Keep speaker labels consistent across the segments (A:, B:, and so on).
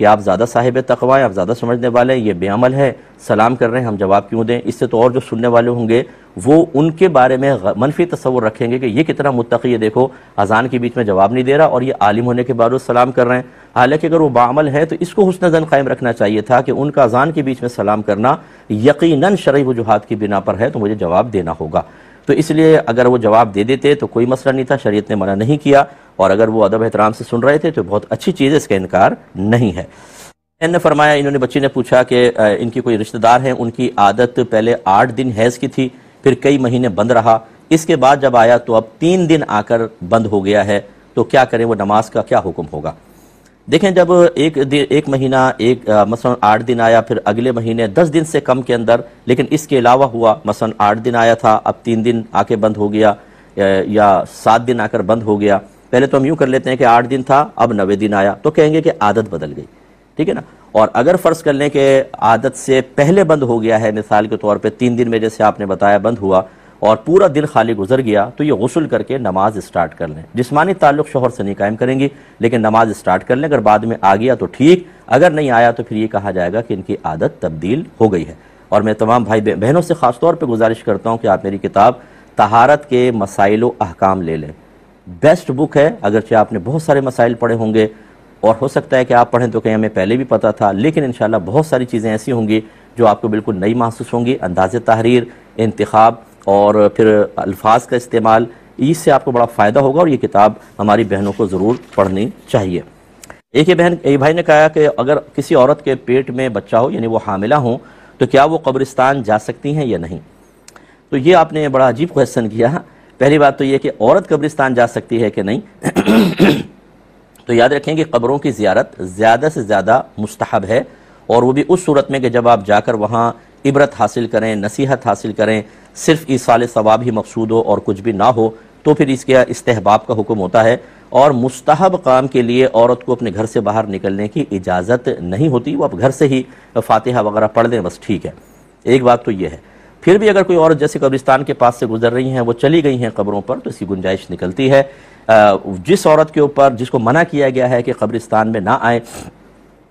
A: کہ آپ زیادہ صاحب تقوی ہیں، آپ زیادہ سمجھنے والے ہیں، یہ بے عمل ہے، سلام کر رہے ہیں، ہم جواب کیوں دیں؟ اس سے تو اور جو سننے والے ہوں گے وہ ان کے بارے میں منفی تصور رکھیں گے کہ یہ کتنا متقی ہے، دیکھو اذان کے بیچ میں جواب نہیں دے رہا اور یہ عالم ہونے کے باوجود سلام کر رہے ہیں۔ حالانکہ اگر وہ باعمل ہے تو اس کو حسن ظن قائم رکھنا چاہیے تھا کہ ان کا اذان کے بیچ میں سلام کرنا یقیناً شرعی وجوہات کی بنا پر ہے تو مجھے جواب دینا ہوگا۔ تو اس لیے اگر وہ جواب دے دیتے تو کوئی مسئلہ نہیں تھا، شریعت نے منع نہیں کیا، اور اگر وہ ادب احترام سے سن رہے تھے تو بہت اچھی چیز ہے، اس کا انکار نہیں ہے۔ نے فرمایا، انہوں نے بچی نے پوچھا کہ ان کی کوئی رشتہ دار ہیں، ان کی عادت پہلے 8 دن حیض کی تھی، پھر کئی مہینے بند رہا، اس کے بعد جب آیا تو اب 3 دن آ کر بند ہو گیا ہے، تو کیا کریں؟ وہ نماز کا کیا حکم ہوگا؟ دیکھیں، جب ایک مہینہ مثلا 8 دن آیا، پھر اگلے مہینے 10 دن سے کم کے اندر لیکن اس کے علاوہ ہوا، مثلا 8 دن آیا تھا، اب 3 دن آ کے بند ہو گیا، یا 7 دن آ کر بند ہو گیا، پہلے تو ہم یوں کر لیتے ہیں کہ 8 دن تھا، اب 9 دن آیا، تو کہیں گے کہ عادت بدل گئی، ٹھیک ہے نا؟ اور اگر فرض کر لیں کہ عادت سے پہلے بند ہو گیا ہے، مثال کے طور پہ 3 دن میں جیسے آپ نے بتایا بند ہوا اور پورا دن خالی گزر گیا، تو یہ غسل کر کے نماز اسٹارٹ کر لیں۔ جسمانی تعلق شوہر سے نہیں قائم کریں گی، لیکن نماز اسٹارٹ کر لیں، اگر بعد میں آ گیا تو ٹھیک، اگر نہیں آیا تو پھر یہ کہا جائے گا کہ ان کی عادت تبدیل ہو گئی ہے۔ اور میں تمام بھائی بہنوں سے خاص طور پہ گزارش کرتا ہوں کہ آپ میری کتاب طہارت کے مسائل و احکام لے لیں، بیسٹ بک ہے، اگرچہ آپ نے بہت سارے مسائل پڑھے ہوں گے اور ہو سکتا ہے کہ آپ پڑھیں تو کہیں ہمیں پہلے بھی پتہ تھا، لیکن انشاءاللہ بہت ساری چیزیں ایسی ہوں گی جو آپ کو بالکل نئی محسوس ہوں گی۔ انداز تحریر، انتخاب اور پھر الفاظ کا استعمال، اس سے آپ کو بڑا فائدہ ہوگا، اور یہ کتاب ہماری بہنوں کو ضرور پڑھنی چاہیے۔ ایک بھائی نے کہا کہ اگر کسی عورت کے پیٹ میں بچہ ہو، یعنی وہ حاملہ ہوں، تو کیا وہ قبرستان جا سکتی ہیں یا نہیں؟ تو یہ آپ نے بڑا عجیب کویسچن کیا۔ پہلی بات تو یہ کہ عورت قبرستان جا سکتی ہے کہ نہیں، تو یاد رکھیں کہ قبروں کی زیارت زیادہ سے زیادہ مستحب ہے، اور وہ بھی اس صورت میں کہ جب آپ جا کر وہاں عبرت حاصل کریں، نصیحت حاصل کریں، صرف ایصال ثواب ہی مقصود ہو اور کچھ بھی نہ ہو، تو پھر اس کے استحباب کا حکم ہوتا ہے، اور مستحب کام کے لیے عورت کو اپنے گھر سے باہر نکلنے کی اجازت نہیں ہوتی، وہ اب گھر سے ہی فاتحہ وغیرہ پڑھ دیں، بس ٹھیک ہے۔ ایک بات تو یہ ہے۔ پھر بھی اگر کوئی عورت جیسے قبرستان کے پاس سے گزر رہی ہیں، وہ چلی گئی ہیں قبروں پر، تو اس کی گنجائش نکلتی ہے۔ جس عورت کے اوپر جس کو منع کیا گیا ہے کہ قبرستان میں نہ آئیں،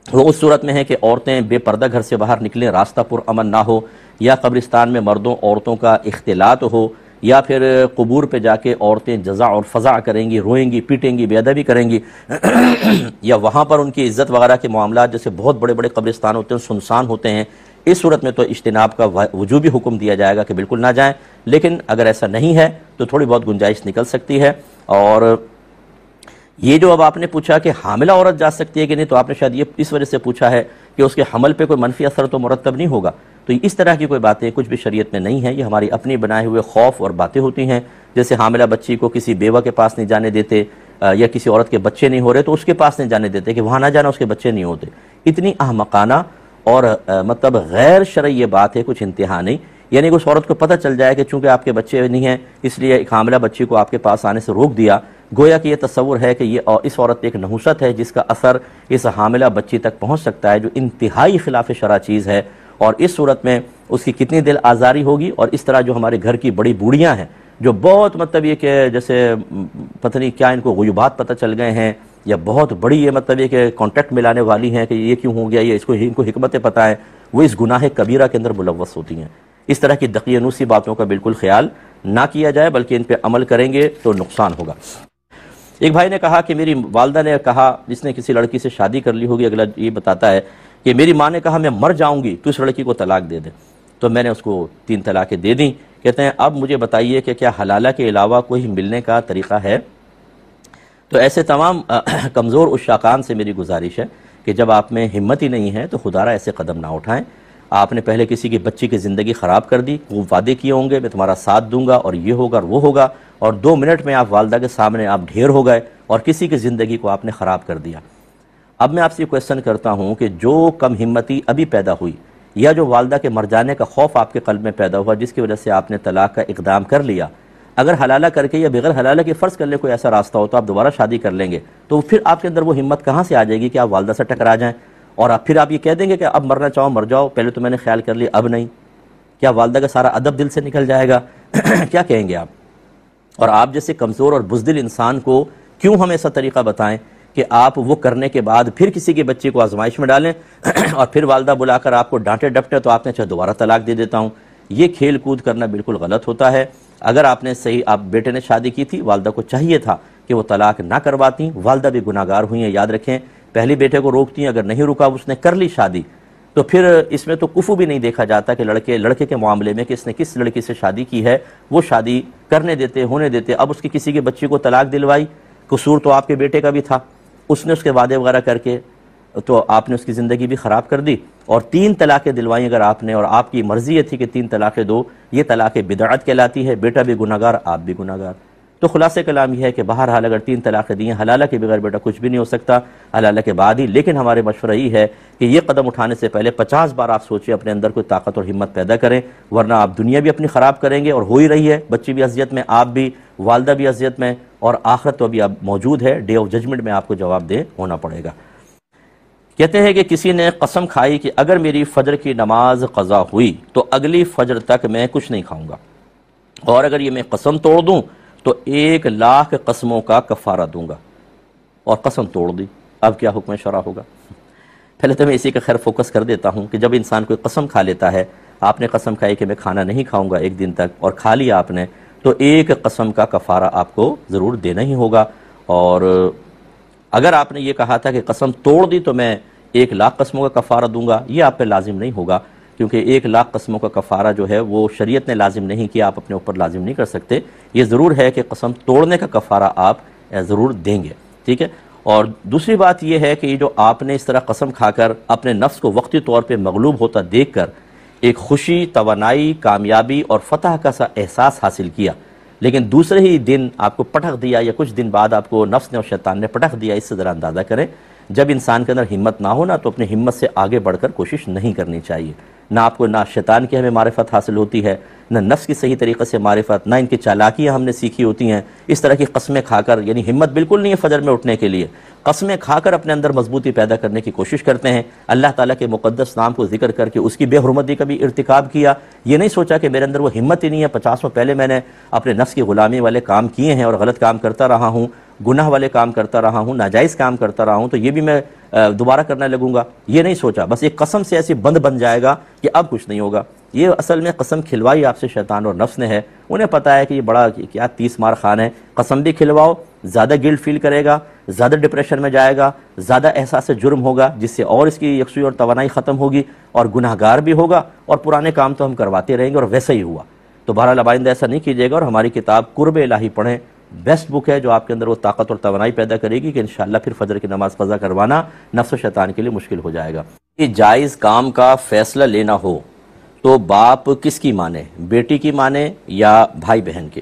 A: وہ اس صورت میں ہے کہ عورتیں بے پردہ گھر سے باہر نکلیں، راستہ پر امن نہ ہو، یا قبرستان میں مردوں عورتوں کا اختلاط ہو، یا پھر قبور پہ جا کے عورتیں جزع اور فضع کریں گی، روئیں گی، پیٹیں گی، بے ادبی کریں گی، یا وہاں پر ان کی عزت وغیرہ کے معاملات جیسے بہت بڑے بڑے قبرستان ہوتے ہیں، سنسان ہوتے ہیں، اس صورت میں تو اجتناب کا وجوبی حکم دیا جائے گا کہ بالکل نہ جائیں۔ لیکن اگر ایسا نہیں ہے تو تھوڑی بہت گنجائش نکل سکتی ہے۔ اور یہ جو اب آپ نے پوچھا کہ حاملہ عورت جا سکتی ہے کہ نہیں، تو آپ نے شاید یہ اس وجہ سے پوچھا ہے کہ اس کے حمل پہ کوئی منفی اثر تو مرتب نہیں ہوگا، تو اس طرح کی کوئی باتیں کچھ بھی شریعت میں نہیں ہیں، یہ ہماری اپنی بنائے ہوئے خوف اور باتیں ہوتی ہیں۔ جیسے حاملہ بچی کو کسی بیوہ کے پاس نہیں جانے دیتے، یا کسی عورت کے بچے نہیں ہو رہے تو اس کے پاس نہیں جانے دیتے کہ وہاں نہ جانا، اس کے بچے نہیں ہوتے۔ اتنی احمقانہ اور مطلب غیر شرعی یہ بات ہے، کچھ انتہا نہیں۔ یعنی کہ اس عورت کو پتہ چل جائے کہ چونکہ آپ کے بچے نہیں ہیں اس لیے ایک حاملہ بچی کو آپ کے پاس آنے سے روک دیا، گویا کہ یہ تصور ہے کہ یہ اس عورت ایک نحوست ہے جس کا اثر اس حاملہ بچی تک پہنچ سکتا ہے، جو انتہائی خلاف شرع چیز ہے، اور اس صورت میں اس کی کتنی دل آزاری ہوگی۔ اور اس طرح جو ہمارے گھر کی بڑی بوڑھیاں ہیں جو بہت مطلب یہ کہ جیسے پتہ نہیں کیا ان کو غیوبات پتہ چل گئے ہیں، یا بہت بڑی یہ مطلب یہ کہ کانٹیکٹ ملانے والی ہیں کہ یہ کیوں ہو گیا، یہ ان کو حکمتیں پتہ ہیں، وہ اس گناہ کبیرہ کے اندر ملوث ہوتی ہیں۔ اس طرح کی دقیانوسی باتوں کا بالکل خیال نہ کیا جائے، بلکہ ان پہ عمل کریں گے تو نقصان ہوگا۔ ایک بھائی نے کہا کہ میری والدہ نے کہا، جس نے کسی لڑکی سے شادی کر لی ہوگی، اگلا یہ بتاتا ہے کہ میری ماں نے کہا میں مر جاؤں گی تو اس لڑکی کو طلاق دے دے، تو میں نے اس کو 3 طلاقیں دے دیں۔ کہتے ہیں اب مجھے بتائیے کہ کیا حلالہ کے علاوہ کوئی ملنے کا طریقہ ہے؟ تو ایسے تمام کمزور عشاقان سے میری گزارش ہے کہ جب آپ میں ہمت ہی نہیں ہے تو خدارہ ایسے قدم نہ اٹھائیں۔ آپ نے پہلے کسی کی بچی کی زندگی خراب کر دی، وہ وعدے کیے ہوں گے میں تمہارا ساتھ دوں گا اور یہ ہوگا اور وہ ہوگا، اور 2 منٹ میں آپ والدہ کے سامنے آپ ڈھیر ہو گئے اور کسی کی زندگی کو آپ نے خراب کر دیا۔ اب میں آپ سے یہ کویسچن کرتا ہوں کہ جو کم ہمتی ابھی پیدا ہوئی، یا جو والدہ کے مر جانے کا خوف آپ کے قلب میں پیدا ہوا جس کی وجہ سے آپ نے طلاق کا اقدام کر لیا، اگر حلالہ کر کے یا بغیر حلالہ کے فرض کر لیں کوئی ایسا راستہ ہو تو آپ دوبارہ شادی کر لیں گے، تو پھر آپ کے اندر وہ ہمت کہاں سے آ جائے گی کہ آپ والدہ سے ٹکرا جائیں، اور پھر آپ یہ کہہ دیں گے کہ اب مرنا چاہو مر جاؤ، پہلے تو میں نے خیال کر لیا اب نہیں؟ کیا والدہ کا سارا ادب دل سے نکل جائے گا؟ کیا کہیں گے آپ؟ اور آپ جیسے کمزور اور بزدل انسان کو کیوں ہم ایسا طریقہ بتائیں کہ آپ وہ کرنے کے بعد پھر کسی کے بچے کو آزمائش میں ڈالیں اور پھر والدہ بلا کر آپ کو ڈانٹے ڈپٹے تو آپ نے چاہے دوبارہ طلاق دے دیتا ہوں. یہ کھیل کود کرنا بالکل غلط ہوتا ہے. اگر آپ نے صحیح آپ بیٹے نے شادی کی تھی، والدہ کو چاہیے تھا کہ وہ طلاق نہ کرواتی. والدہ بھی گناہ گار ہوئی ہیں، یاد رکھیں. پہلی بیٹے کو روکتی ہیں، اگر نہیں رکا اس نے کر لی شادی تو پھر اس میں تو کفو بھی نہیں دیکھا جاتا کہ لڑکے کے معاملے میں کہ اس نے کس لڑکی سے شادی کی ہے، وہ شادی کرنے دیتے ہونے دیتے. اب اس کی کسی کے بچے کو طلاق دلوائی، قصور تو آپ کے بیٹے کا بھی تھا، اس نے اس کے وعدے وغیرہ کر کے تو آپ نے اس کی زندگی بھی خراب کر دی. اور 3 طلاقیں دلوائیں اگر آپ نے، اور آپ کی مرضی یہ تھی کہ 3 طلاقیں دو، یہ طلاق بدعت کہلاتی ہے. بیٹا بھی گناہ گار، آپ بھی گناہ گار. تو خلاصہ کلام یہ ہے کہ بہرحال اگر 3 طلاقیں دی ہیں، حلالہ کے بغیر بیٹا کچھ بھی نہیں ہو سکتا، حلالہ کے بعد ہی. لیکن ہمارے مشورہ یہ ہے کہ یہ قدم اٹھانے سے پہلے 50 بار آپ سوچیں، اپنے اندر کوئی طاقت اور ہمت پیدا کریں، ورنہ آپ دنیا بھی اپنی خراب کریں گے اور ہو ہی رہی ہے. بچی بھی اذیت میں، آپ بھی، والدہ بھی اذیت میں، اور آخرت تو ابھی اب موجود ہے. ڈے آف ججمنٹ میں آپ کو جواب دہ ہونا پڑے گا. کہتے ہیں کہ کسی نے قسم کھائی کہ اگر میری فجر کی نماز قضا ہوئی تو اگلی فجر تک میں کچھ نہیں کھاؤں گا، اور اگر یہ میں قسم توڑ دوں تو 1,00,000 قسموں کا کفارہ دوں گا. اور قسم توڑ دی، اب کیا حکم شرع ہوگا؟ پہلے تو میں اسی کا خیر فوکس کر دیتا ہوں کہ جب انسان کوئی قسم کھا لیتا ہے، آپ نے قسم کھائی کہ میں کھانا نہیں کھاؤں گا 1 دن تک، اور کھا لیا آپ نے، تو 1 قسم کا کفارہ آپ کو ضرور دینا ہی ہوگا. اور اگر آپ نے یہ کہا تھا کہ قسم توڑ دی تو میں 1,00,000 قسموں کا کفارہ دوں گا، یہ آپ پہ لازم نہیں ہوگا، کیونکہ 1,00,000 قسموں کا کفارہ جو ہے وہ شریعت نے لازم نہیں کیا، آپ اپنے اوپر لازم نہیں کر سکتے. یہ ضرور ہے کہ قسم توڑنے کا کفارہ آپ ضرور دیں گے، ٹھیک ہے. اور دوسری بات یہ ہے کہ یہ جو آپ نے اس طرح قسم کھا کر اپنے نفس کو وقتی طور پہ مغلوب ہوتا دیکھ کر ایک خوشی، توانائی، کامیابی اور فتح کا سا احساس حاصل کیا، لیکن دوسرے ہی دن آپ کو پٹخ دیا، یا کچھ دن بعد آپ کو نفس نے اور شیطان نے پٹخ دیا، اس سے ذرا اندازہ کریں. جب انسان کے اندر ہمت نہ ہو نا، تو اپنی ہمت سے آگے بڑھ کر کوشش نہیں کرنی چاہیے. نہ آپ کو نہ شیطان کی ہمیں معرفت حاصل ہوتی ہے، نہ نفس کی صحیح طریقے سے معرفت، نہ ان کی چالاکیاں ہم نے سیکھی ہوتی ہیں. اس طرح کی قسمیں کھا کر، یعنی ہمت بالکل نہیں ہے فجر میں اٹھنے کے لیے، قسمیں کھا کر اپنے اندر مضبوطی پیدا کرنے کی کوشش کرتے ہیں. اللہ تعالیٰ کے مقدس نام کو ذکر کر کے اس کی بے حرمتی کا بھی ارتکاب کیا. یہ نہیں سوچا کہ میرے اندر وہ ہمت ہی نہیں ہے، 50 پہلے میں نے اپنے نفس کی غلامی والے کام کیے ہیں اور غلط کام کرتا رہا ہوں، گناہ والے کام کرتا رہا ہوں، ناجائز کام کرتا رہا ہوں، تو یہ بھی میں دوبارہ کرنے لگوں گا. یہ نہیں سوچا، بس ایک قسم سے ایسی بند بن جائے گا کہ اب کچھ نہیں ہوگا. یہ اصل میں قسم کھلوائی آپ سے شیطان اور نفس نے ہے. انہیں پتا ہے کہ یہ بڑا کیا 30 مار خان ہے. قسم بھی کھلواؤ، زیادہ گلٹ فیل کرے گا، زیادہ ڈپریشن میں جائے گا، زیادہ احساس جرم ہوگا، جس سے اور اس کی یکسوئی اور توانائی ختم ہوگی، اور گناہ گار بھی ہوگا، اور پرانے کام تو ہم کرواتے رہیں گے، اور ویسا ہی ہوا. تو بہرحال آئندہ ایسا نہیں کیجیے گا. اور ہماری کتاب قرب الہی پڑھیں، بیسٹ بک ہے جو آپ کے اندر وہ طاقت اور توانائی پیدا کرے گی کہ انشاءاللہ پھر فجر کی نماز قضا کروانا نفس و شیطان کے لیے مشکل ہو جائے گا. یہ جائز کام کا فیصلہ لینا ہو تو باپ کس کی مانے، بیٹی کی مانے یا بھائی بہن کی؟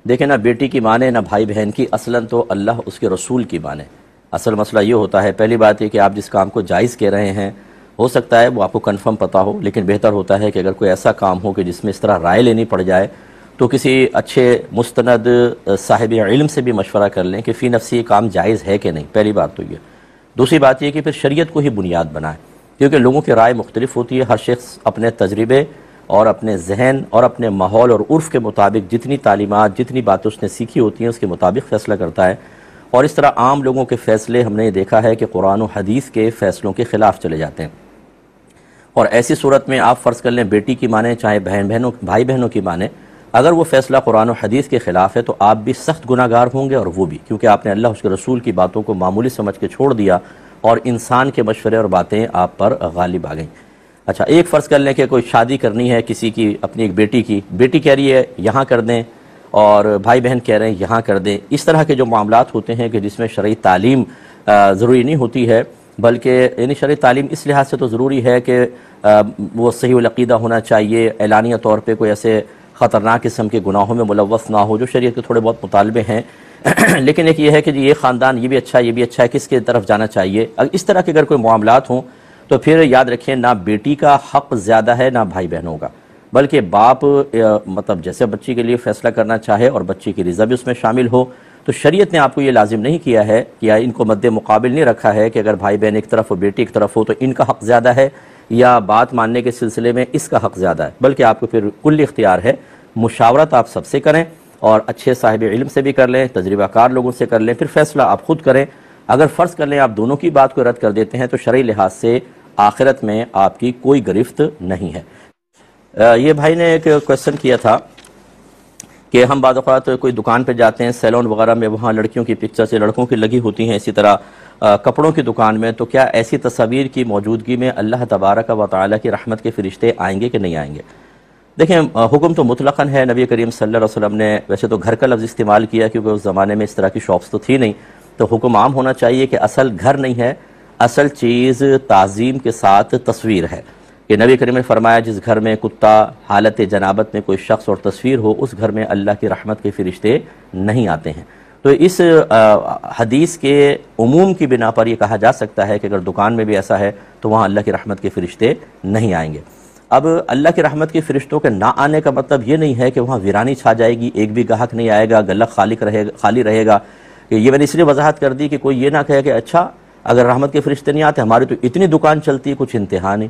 A: دیکھیں، نہ بیٹی کی مانے نہ بھائی بہن کی، اصلاً تو اللہ اس کے رسول کی مانے. اصل مسئلہ یہ ہوتا ہے، پہلی بات یہ کہ آپ جس کام کو جائز کہہ رہے ہیں ہو سکتا ہے وہ آپ کو کنفرم پتہ ہو، لیکن بہتر ہوتا ہے کہ اگر کوئی ایسا کام ہو کہ جس میں اس طرح رائے لینی پڑ جائے تو کسی اچھے مستند صاحب علم سے بھی مشورہ کر لیں کہ فی نفسی یہ کام جائز ہے کہ نہیں. پہلی بات تو یہ. دوسری بات یہ کہ پھر شریعت کو ہی بنیاد بنائیں، کیونکہ لوگوں کی رائے مختلف ہوتی ہے. ہر شخص اپنے تجربے اور اپنے ذہن اور اپنے ماحول اور عرف کے مطابق جتنی تعلیمات، جتنی باتیں اس نے سیکھی ہوتی ہیں اس کے مطابق فیصلہ کرتا ہے. اور اس طرح عام لوگوں کے فیصلے ہم نے دیکھا ہے کہ قرآن و حدیث کے فیصلوں کے خلاف چلے جاتے ہیں. اور ایسی صورت میں آپ فرض کر لیں بیٹی کی مانیں چاہے بھائی بہنوں کی مانیں، اگر وہ فیصلہ قرآن و حدیث کے خلاف ہے تو آپ بھی سخت گناہ گار ہوں گے اور وہ بھی، کیونکہ آپ نے اللہ اس کے رسول کی باتوں کو معمولی سمجھ کے چھوڑ دیا اور انسان کے مشورے اور باتیں آپ پر غالب آ گئیں. اچھا، ایک فرض کر لیں کہ کوئی شادی کرنی ہے کسی کی، اپنی ایک بیٹی کی، بیٹی کہہ رہی ہے یہاں کر دیں اور بھائی بہن کہہ رہے ہیں یہاں کر دیں. اس طرح کے جو معاملات ہوتے ہیں کہ جس میں شرعی تعلیم ضروری نہیں ہوتی ہے، بلکہ یعنی شرعی تعلیم اس لحاظ سے تو ضروری ہے کہ وہ صحیح العقیدہ ہونا چاہیے، اعلانیہ طور پہ کوئی ایسے خطرناک قسم کے گناہوں میں ملوث نہ ہو جو شریعت کے تھوڑے بہت مطالبے ہیں. لیکن ایک یہ ہے کہ جی یہ خاندان یہ بھی اچھا ہے یہ بھی اچھا ہے، کس کی طرف جانا چاہیے. اس طرح کے اگر کوئی معاملات ہوں تو پھر یاد رکھیں نہ بیٹی کا حق زیادہ ہے نہ بھائی بہنوں کا، بلکہ باپ مطلب جیسے بچی کے لیے فیصلہ کرنا چاہے اور بچی کی رضا بھی اس میں شامل ہو. تو شریعت نے آپ کو یہ لازم نہیں کیا ہے یا ان کو مد مقابل نہیں رکھا ہے کہ اگر بھائی بہن ایک طرف ہو بیٹی ایک طرف ہو تو ان کا حق زیادہ ہے یا بات ماننے کے سلسلے میں اس کا حق زیادہ ہے، بلکہ آپ کو پھر کل اختیار ہے. مشاورت آپ سب سے کریں اور اچھے صاحب علم سے بھی کر لیں، تجربہ کار لوگوں سے کر لیں، پھر فیصلہ آپ خود کریں. اگر فرض کر لیں آپ دونوں کی بات کو رد کر دیتے ہیں تو شرعی لحاظ سے آخرت میں آپ کی کوئی گرفت نہیں ہے۔ یہ بھائی نے ایک کویسچن کیا تھا کہ ہم بعض اوقات کوئی دکان پہ جاتے ہیں سیلون وغیرہ میں، وہاں لڑکیوں کی پکچر سے لڑکوں کی لگی ہوتی ہیں، اسی طرح کپڑوں کی دکان میں، تو کیا ایسی تصاویر کی موجودگی میں اللہ تبارک و تعالیٰ کی رحمت کے فرشتے آئیں گے کہ نہیں آئیں گے؟ دیکھیں حکم تو مطلقاً ہے، نبی کریم صلی اللہ علیہ وسلم نے ویسے تو گھر کا لفظ استعمال کیا کیونکہ اس زمانے میں اس طرح کی شاپس تو تھی نہیں، تو حکم عام ہونا چاہیے کہ اصل گھر نہیں ہے، اصل چیز تعظیم کے ساتھ تصویر ہے، کہ نبی کریم نے فرمایا جس گھر میں کتا حالت جنابت میں کوئی شخص اور تصویر ہو اس گھر میں اللہ کی رحمت کے فرشتے نہیں آتے ہیں۔ تو اس حدیث کے عموم کی بنا پر یہ کہا جا سکتا ہے کہ اگر دکان میں بھی ایسا ہے تو وہاں اللہ کی رحمت کے فرشتے نہیں آئیں گے۔ اب اللہ کی رحمت کے فرشتوں کے نہ آنے کا مطلب یہ نہیں ہے کہ وہاں ویرانی چھا جائے گی، ایک بھی گاہک نہیں آئے گا، گلک خالی رہے گا۔ کہ یہ میں نے اس لیے وضاحت کر دی کہ کوئی یہ نہ کہے کہ اچھا اگر رحمت کے فرشتے نہیں آتے ہماری تو اتنی دکان چلتی ہے، کچھ انتہا نہیں۔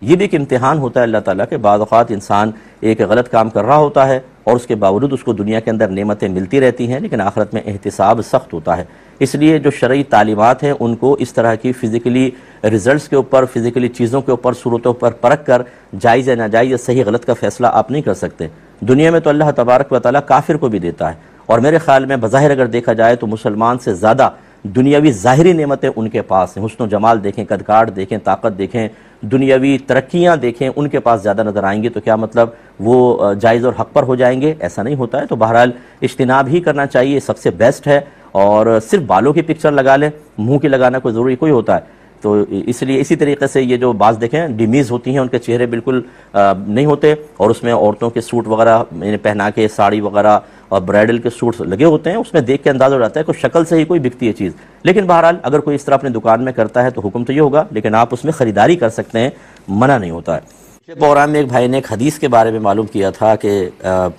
A: یہ بھی ایک امتحان ہوتا ہے اللہ تعالیٰ کے، بعض اوقات انسان ایک غلط کام کر رہا ہوتا ہے اور اس کے باوجود اس کو دنیا کے اندر نعمتیں ملتی رہتی ہیں، لیکن آخرت میں احتساب سخت ہوتا ہے۔ اس لیے جو شرعی تعلیمات ہیں ان کو اس طرح کی فزیکلی ریزلٹس کے اوپر، فزیکلی چیزوں کے اوپر، صورتوں پر پرکھ کر جائز یا ناجائز یا صحیح غلط کا فیصلہ آپ نہیں کر سکتے۔ دنیا میں تو اللہ تبارک و تعالیٰ کافر کو بھی دیتا ہے، اور میرے خیال میں بظاہر اگر دیکھا جائے تو مسلمان سے زیادہ دنیاوی ظاہری نعمتیں ان کے پاس ہیں۔ حسن و جمال دیکھیں، قد کاٹ دیکھیں، طاقت دیکھیں، دنیاوی ترقیاں دیکھیں، ان کے پاس زیادہ نظر آئیں گی، تو کیا مطلب وہ جائز اور حق پر ہو جائیں گے؟ ایسا نہیں ہوتا ہے۔ تو بہرحال اجتناب ہی کرنا چاہیے، سب سے بیسٹ ہے۔ اور صرف بالوں کی پکچر لگا لیں، منہ کی لگانا کوئی ضروری کوئی ہوتا ہے؟ تو اس لیے اسی طریقے سے یہ جو بعض دیکھیں ڈیمیز ہوتی ہیں، ان کے چہرے بالکل نہیں ہوتے، اور اس میں عورتوں کے سوٹ وغیرہ پہنا کے ساڑی وغیرہ اور برائڈل کے سوٹس لگے ہوتے ہیں، اس میں دیکھ کے اندازہ ہو جاتا ہے کہ شکل سے ہی کوئی بکتی ہے چیز۔ لیکن بہرحال اگر کوئی اس طرح اپنی دکان میں کرتا ہے تو حکم تو یہ ہوگا، لیکن آپ اس میں خریداری کر سکتے ہیں، منع نہیں ہوتا ہے۔ پچھلے پروگرام میں ایک بھائی نے ایک حدیث کے بارے میں معلوم کیا تھا کہ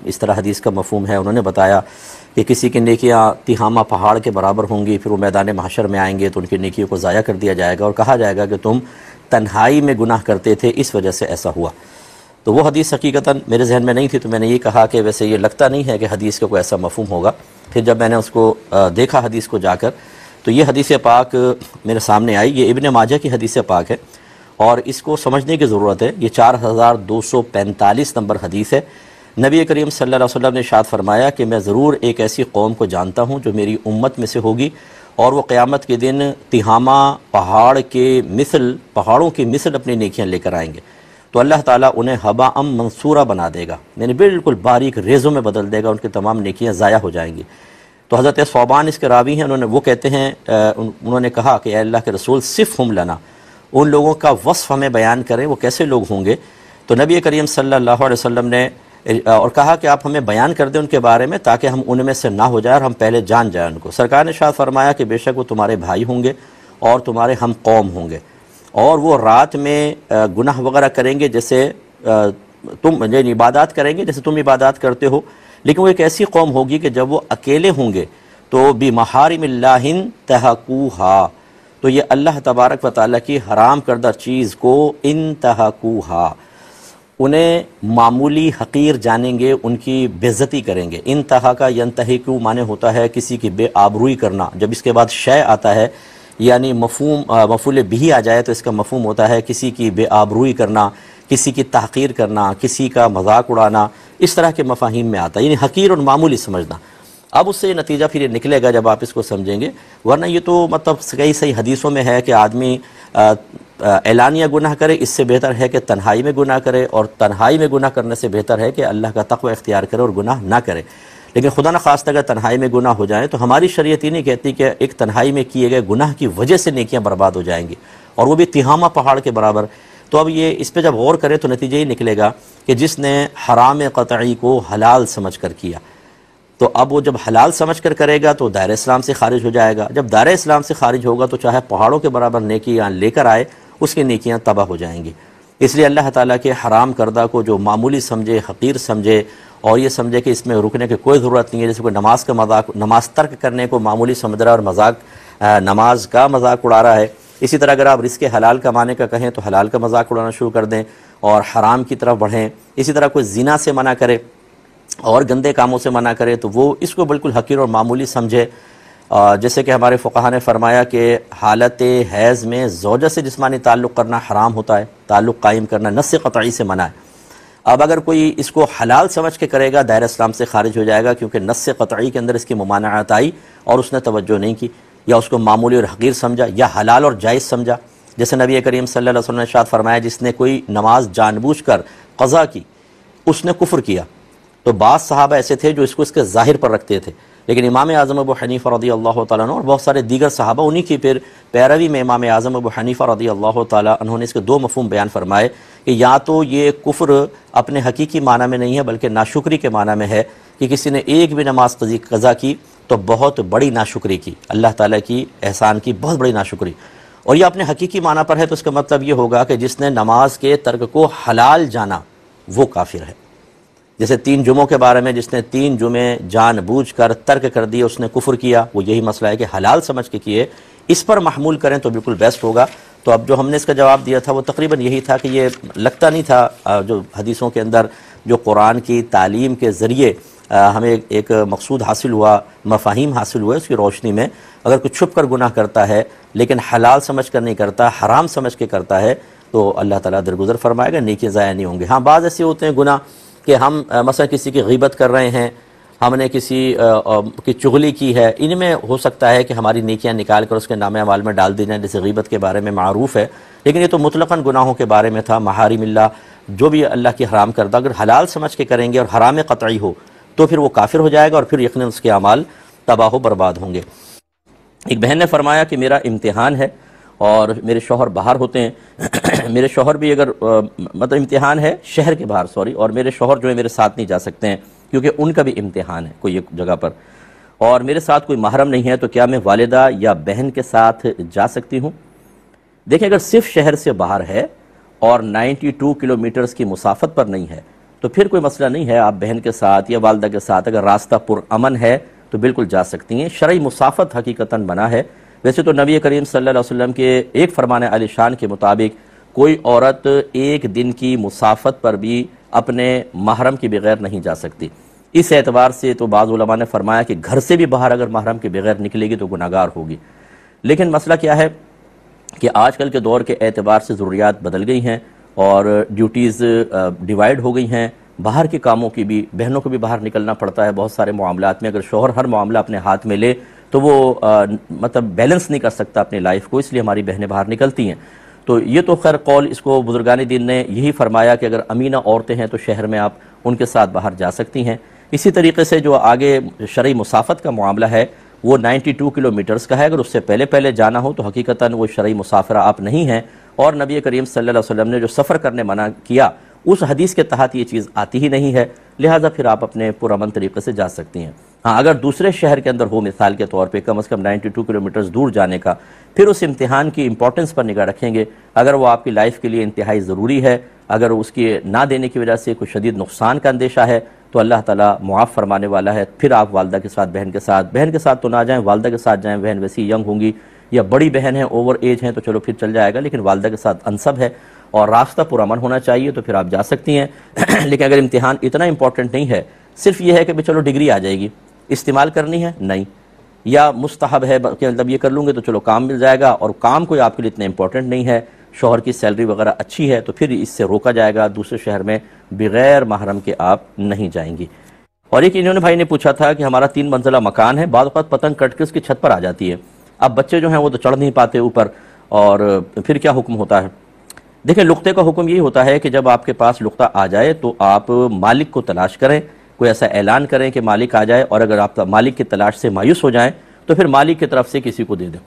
A: اس طرح حدیث کا مفہوم ہے، انہوں نے بتایا کہ کسی کی نیکیاں تہامہ پہاڑ کے برابر ہوں گی، پھر وہ میدان محشر میں آئیں گے تو ان کی نیکیوں کو ضائع کر دیا جائے گا اور کہا جائے گا کہ تم تنہائی میں گناہ کرتے تھے، اس وجہ سے ایسا ہوا۔ تو وہ حدیث حقیقتاً میرے ذہن میں نہیں تھی، تو میں نے یہ کہا کہ ویسے یہ لگتا نہیں ہے کہ حدیث کا کوئی ایسا مفہوم ہوگا۔ پھر جب میں نے اس کو دیکھا حدیث کو جا کر تو یہ حدیث پاک میرے سامنے آئی، یہ ابن ماجہ کی حدیث پاک ہے اور اس کو سمجھنے کی ضرورت ہے۔ یہ 4245 نمبر حدیث ہے۔ نبی کریم صلی اللہ علیہ وسلم نے ارشاد فرمایا کہ میں ضرور ایک ایسی قوم کو جانتا ہوں جو میری امت میں سے ہوگی، اور وہ قیامت کے دن تہامہ پہاڑوں کی مثل اپنی نیکیاں لے کر آئیں گے، تو اللہ تعالیٰ انہیں حباء منصورہ بنا دے گا، یعنی بالکل باریک ریزوں میں بدل دے گا، ان کی تمام نیکیاں ضائع ہو جائیں گی۔ تو حضرت ثوبان اس کے راوی ہیں، وہ کہتے ہیں انہوں نے کہا کہ اے اللہ کے رسول صفہم لنا، ان لوگوں کا وصف ہمیں بیان کریں، وہ کیسے لوگ ہوں گے؟ تو نبی کریم صلی اللہ علیہ وسلم نے اور کہا کہ آپ ہمیں بیان کر دیں ان کے بارے میں تاکہ ہم ان میں سے نہ ہو جائے اور ہم پہلے جان جائیں ان کو۔ سرکار نے ارشاد فرمایا کہ بے شک وہ تمہارے بھائی ہوں گے اور تمہارے ہم قوم ہوں گے، اور وہ رات میں گناہ وغیرہ کریں گے جیسے تم یعنی عبادات کریں گے جیسے تم عبادات کرتے ہو، لیکن وہ ایک ایسی قوم ہوگی کہ جب وہ اکیلے ہوں گے تو بمحارم اللہ انتہکوہا، تو یہ اللہ تبارک و تعالیٰ کی حرام کردہ چیز کو انتہکوہا، انہیں معمولی حقیر جانیں گے، ان کی بے عزتی کریں گے۔ انتہا کا ینتہکو معنی ہوتا ہے کسی کی بے آبروئی کرنا، جب اس کے بعد شے آتا ہے یعنی مفعول بھی آ جائے تو اس کا مفہوم ہوتا ہے کسی کی بے آبروئی کرنا، کسی کی تحقیر کرنا، کسی کا مذاق اڑانا، اس طرح کے مفاہیم میں آتا ہے، یعنی حقیر اور معمولی سمجھنا۔ اب اس سے یہ نتیجہ پھر یہ نکلے گا جب آپ اس کو سمجھیں گے، ورنہ یہ تو مطلب کئی صحیح حدیثوں میں ہے کہ آدمی اعلانیہ گناہ کرے، اس سے بہتر ہے کہ تنہائی میں گناہ کرے، اور تنہائی میں گناہ کرنے سے بہتر ہے کہ اللہ کا تقوی اختیار کرے اور گناہ نہ کرے۔ لیکن خدا نخواستہ اگر تنہائی میں گناہ ہو جائیں تو ہماری شریعت ہی نہیں کہتی کہ ایک تنہائی میں کیے گئے گناہ کی وجہ سے نیکیاں برباد ہو جائیں گی، اور وہ بھی تہامہ پہاڑ کے برابر۔ تو اب یہ اس پہ جب غور کرے تو نتیجہ ہی نکلے گا کہ جس نے حرام قطعی کو حلال سمجھ کر کیا، تو اب وہ جب حلال سمجھ کر کرے گا تو دائرہ اسلام سے خارج ہو جائے گا، جب دائرہ اسلام سے خارج ہوگا تو چاہے پہاڑوں کے برابر نیکیاں لے کر آئے اس کی نیکیاں تباہ ہو جائیں گی۔ اس لیے اللہ تعالیٰ کے حرام کردہ کو جو معمولی سمجھے، حقیر سمجھے، اور یہ سمجھے کہ اس میں رکنے کی کوئی ضرورت نہیں ہے، جیسے کوئی نماز کا مذاق، نماز ترک کرنے کو معمولی سمجھ رہا ہے اور مذاق نماز کا مذاق اڑا رہا ہے، اسی طرح اگر آپ رزق حلال کمانے کا کہیں تو حلال کا مذاق اڑانا شروع کر دیں اور حرام کی طرف بڑھیں۔ اسی طرح کوئی زنا سے منع کرے اور گندے کاموں سے منع کرے تو وہ اس کو بالکل حقیر اور معمولی سمجھے۔ جیسے کہ ہمارے فقہا نے فرمایا کہ حالت حیض میں زوجہ سے جسمانی تعلق کرنا حرام ہوتا ہے، تعلق قائم کرنا نص قطعی سے منع ہے۔ اب اگر کوئی اس کو حلال سمجھ کے کرے گا دائرہ اسلام سے خارج ہو جائے گا، کیونکہ نص قطعی کے اندر اس کی ممانعت آئی اور اس نے توجہ نہیں کی، یا اس کو معمولی اور حقیر سمجھا یا حلال اور جائز سمجھا۔ جیسے نبی کریم صلی اللہ علیہ وسلم نے ارشاد فرمایا جس نے کوئی نماز جان بوجھ کر قضا کی اس نے کفر کیا۔ تو بعض صحابہ ایسے تھے جو اس کو اس کے ظاہر پر رکھتے تھے، لیکن امام اعظم ابو حنیفہ رضی اللہ تعالیٰ عنہ اور بہت سارے دیگر صحابہ انہی کی پھر پیروی میں امام اعظم ابو حنیفہ رضی اللہ تعالیٰ عنہ نے اس کے دو مفہوم بیان فرمائے کہ یا تو یہ کفر اپنے حقیقی معنی میں نہیں ہے بلکہ ناشکری کے معنی میں ہے، کہ کسی نے ایک بھی نماز قضا کی تو بہت بڑی ناشکری کی، اللہ تعالیٰ کی احسان کی بہت بڑی ناشکری، اور یہ اپنے حقیقی معنی پر ہے تو اس کا مطلب یہ ہوگا کہ جس نے نماز کے ترک کو حلال جانا وہ کافر ہے۔ جیسے 3 جمعوں کے بارے میں جس نے 3 جمعے جان بوجھ کر ترک کر دیے اس نے کفر کیا، وہ یہی مسئلہ ہے کہ حلال سمجھ کے کیے، اس پر محمول کریں تو بالکل بیسٹ ہوگا۔ تو اب جو ہم نے اس کا جواب دیا تھا وہ تقریباً یہی تھا کہ یہ لگتا نہیں تھا جو حدیثوں کے اندر جو قرآن کی تعلیم کے ذریعے ہمیں ایک مقصود حاصل ہوا، مفاہیم حاصل ہوئے، اس کی روشنی میں اگر کوئی چھپ کر گناہ کرتا ہے لیکن حلال سمجھ کر نہیں کرتا، حرام سمجھ کے کرتا ہے تو اللہ تعالیٰ درگزر فرمائے گا، نیکی ضائع نہیں ہوں گے۔ ہاں بعض ایسے ہوتے ہیں گناہ کہ ہم مثلا کسی کی غیبت کر رہے ہیں، ہم نے کسی کی چغلی کی ہے، ان میں ہو سکتا ہے کہ ہماری نیکیاں نکال کر اس کے نام اعمال میں ڈال دی جائیں، جیسے غیبت کے بارے میں معروف ہے، لیکن یہ تو مطلقاً گناہوں کے بارے میں تھا، محارم اللہ جو بھی اللہ کی حرام کردہ اگر حلال سمجھ کے کریں گے اور حرام قطعی ہو تو پھر وہ کافر ہو جائے گا اور پھر یقیناً اس کے اعمال تباہ و برباد ہوں گے۔ ایک بہن نے فرمایا کہ میرا امتحان ہے اور میرے شوہر باہر ہوتے ہیں، میرے شوہر بھی اگر مطلب امتحان ہے شہر کے باہر اور میرے شوہر جو ہے میرے ساتھ نہیں جا سکتے ہیں کیونکہ ان کا بھی امتحان ہے کوئی ایک جگہ پر، اور میرے ساتھ کوئی محرم نہیں ہے، تو کیا میں والدہ یا بہن کے ساتھ جا سکتی ہوں؟ دیکھیں اگر صرف شہر سے باہر ہے اور 92 کلومیٹرز کی مسافت پر نہیں ہے تو پھر کوئی مسئلہ نہیں ہے، آپ بہن کے ساتھ یا والدہ کے ساتھ اگر راستہ پرامن ہے تو بالکل جا سکتی ہیں۔ شرعی مسافت حقیقتاً بنا ہے۔ ویسے تو نبی کریم صلی اللہ علیہ وسلم کے ایک فرمان عالی شان کے مطابق کوئی عورت ایک دن کی مسافت پر بھی اپنے محرم کے بغیر نہیں جا سکتی۔ اس اعتبار سے تو بعض علماء نے فرمایا کہ گھر سے بھی باہر اگر محرم کے بغیر نکلے گی تو گناہگار ہوگی۔ لیکن مسئلہ کیا ہے کہ آج کل کے دور کے اعتبار سے ضروریات بدل گئی ہیں اور ڈیوٹیز ڈیوائیڈ ہو گئی ہیں، باہر کے کاموں کی بھی بہنوں کو بھی باہر نکلنا پڑتا ہے بہت سارے معاملات میں۔ اگر شوہر ہر معاملہ اپنے ہاتھ میں لے تو وہ مطلب بیلنس نہیں کر سکتا اپنی لائف کو، اس لیے ہماری بہنیں باہر نکلتی ہیں۔ تو یہ تو خیر قول اس کو بزرگان دین نے یہی فرمایا کہ اگر امینہ عورتیں ہیں تو شہر میں آپ ان کے ساتھ باہر جا سکتی ہیں۔ اسی طریقے سے جو آگے شرعی مسافت کا معاملہ ہے وہ 92 کلومیٹرز کا ہے، اگر اس سے پہلے جانا ہو تو حقیقتاً وہ شرعی مسافرہ آپ نہیں ہیں، اور نبی کریم صلی اللہ علیہ وسلم نے جو سفر کرنے منع کیا اس حدیث کے تحت یہ چیز آتی ہی نہیں ہے، لہٰذا پھر آپ اپنے پرامن طریقے سے جا سکتی ہیں۔ ہاں اگر دوسرے شہر کے اندر ہو مثال کے طور پہ کم از کم 92 کلومیٹرز دور جانے کا، پھر اس امتحان کی امپورٹنس پر نگاہ رکھیں گے، اگر وہ آپ کی لائف کے لیے انتہائی ضروری ہے، اگر اس کی نہ دینے کی وجہ سے کوئی شدید نقصان کا اندیشہ ہے تو اللہ تعالیٰ معاف فرمانے والا ہے، پھر آپ والدہ کے ساتھ بہن کے ساتھ تو نہ جائیں، والدہ کے ساتھ جائیں، بہن ویسی ینگ ہوں گی یا بڑی بہن ہے اوور ایج ہیں تو چلو پھر چل جائے گا، لیکن والدہ کے ساتھ انسب ہے اور راستہ پرامن ہونا چاہیے تو پھر آپ جا سکتی ہیں۔ لیکن اگر امتحان اتنا امپورٹنٹ نہیں ہے، صرف یہ ہے کہ چلو ڈگری آ جائے گی، استعمال کرنی ہے نہیں، یا مستحب ہے کہ مطلب یہ کر لوں گے تو چلو کام مل جائے گا، اور کام کوئی آپ کے لیے اتنا امپورٹنٹ نہیں ہے، شوہر کی سیلری وغیرہ اچھی ہے تو پھر اس سے روکا جائے گا، دوسرے شہر میں بغیر محرم کے آپ نہیں جائیں گی۔ اور ایک انہوں نے بھائی نے پوچھا تھا کہ ہمارا 3 منزلہ مکان ہے، بعض اوقات پتنگ کٹ کے اس کی چھت پر آ جاتی ہے، اب بچے جو ہیں وہ تو چڑھ نہیں پاتے اوپر، اور پھر کیا حکم ہوتا ہے؟ دیکھیں لقطے کا حکم یہ ہوتا ہے کہ جب آپ کے پاس لقطہ آ جائے تو آپ مالک کو تلاش کریں، کوئی ایسا اعلان کریں کہ مالک آ جائے، اور اگر آپ مالک کی تلاش سے مایوس ہو جائیں تو پھر مالک کی طرف سے کسی کو دے دیں،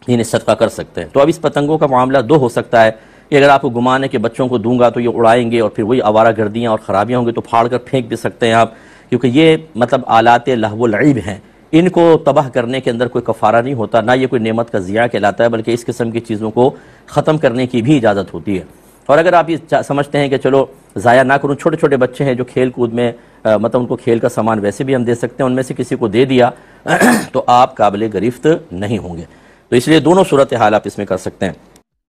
A: یعنی صدقہ کر سکتے ہیں۔ تو اب اس پتنگوں کا معاملہ 2 ہو سکتا ہے کہ اگر آپ کو گمان ہے کہ بچوں کو دوں گا تو یہ اڑائیں گے اور پھر وہی آوارہ گردیاں اور خرابیاں ہوں گی تو پھاڑ کر پھینک بھی سکتے ہیں آپ، کیونکہ یہ مطلب آلات لہو و لعب ہیں، ان کو تباہ کرنے کے اندر کوئی کفارہ نہیں ہوتا، نہ یہ کوئی نعمت کا ضیاع کہلاتا ہے، بلکہ اس قسم کی چیزوں کو ختم کرنے کی بھی اجازت ہوتی ہے۔ اور اگر آپ یہ سمجھتے ہیں کہ چلو ضائع نہ کروں، چھوٹے چھوٹے بچے ہیں جو کھیل کود میں مطلب ان کو کھیل کا سامان ویسے بھی ہم دے سکتے ہیں، ان میں سے کسی کو دے دیا تو آپ قابل گرفت نہیں ہوں گے، تو اس لیے دونوں صورتحال آپ اس میں کر سکتے ہیں۔